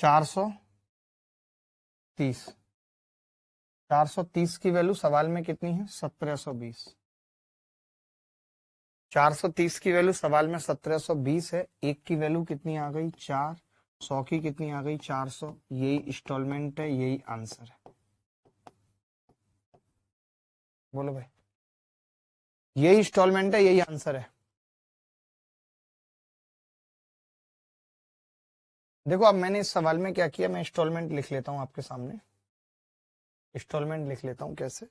430। 430 की वैल्यू सवाल में कितनी है, 1720। 430 की वैल्यू सवाल में 1720 है। एक की वैल्यू कितनी आ गई 4, 100 की कितनी आ गई 400। यही इंस्टॉलमेंट है, यही आंसर है। बोलो भाई, यही इंस्टॉलमेंट है, यही आंसर है। देखो अब मैंने इस सवाल में क्या किया, मैं इंस्टॉलमेंट लिख लेता हूं आपके सामने। इंस्टॉलमेंट लिख लेता हूं कैसे।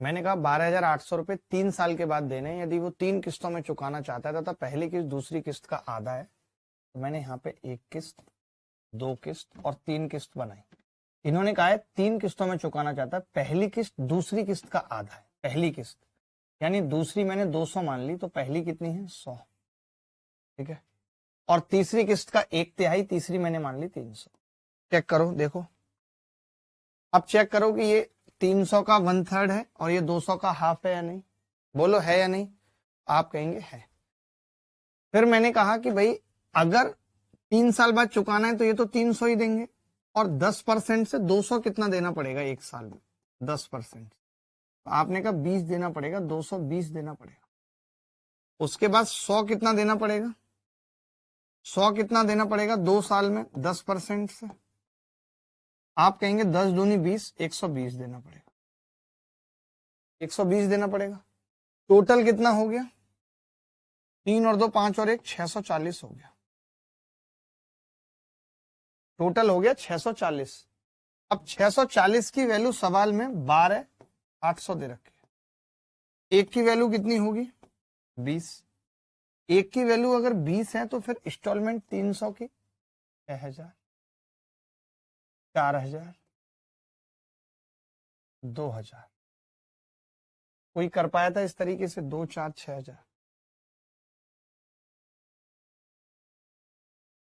मैंने कहा 12,800 रुपए 3 साल के बाद देने हैं। यदि वो 3 किस्तों में चुकाना चाहता है तथा पहली किस्त दूसरी किस्त का आधा है, तो मैंने यहाँ पे 1 किस्त, 2 किस्त और 3 किस्त बनाई। इन्होंने कहा है 3 किस्तों में चुकाना चाहता है, पहली किस्त दूसरी किस्त का आधा है। पहली किस्त यानी दूसरी मैंने 200 मान ली, तो पहली कितनी है 100, ठीक है। और तीसरी किस्त का 1/3, तीसरी मैंने मान ली 300। चेक करो, देखो अब चेक करो कि ये 300 का 1/3 है और ये 200 का हाफ है या नहीं। बोलो है या नहीं। आप कहेंगे है। फिर मैंने कहा कि भाई अगर 3 साल बाद चुकाना है तो ये तो 300 ही देंगे, और 10% से 200 कितना देना पड़ेगा एक साल में, 10%। तो आपने कहा 20 देना पड़ेगा, 220 देना पड़ेगा। उसके बाद 100 कितना देना पड़ेगा, 100 कितना देना पड़ेगा 2 साल में 10% से। आप कहेंगे 10 दूनी 20, 120 देना पड़ेगा, 120 देना पड़ेगा। टोटल कितना हो गया, 3 और 2 5 और 1 640 हो गया। टोटल हो गया 640। अब 640 की वैल्यू सवाल में 12,800 दे रखी है। एक की वैल्यू कितनी होगी 20। एक की वैल्यू अगर 20 है तो फिर इंस्टॉलमेंट 300 की 6,000, 4,000, 2,000। कोई कर पाया था इस तरीके से 2, 4, 6,000।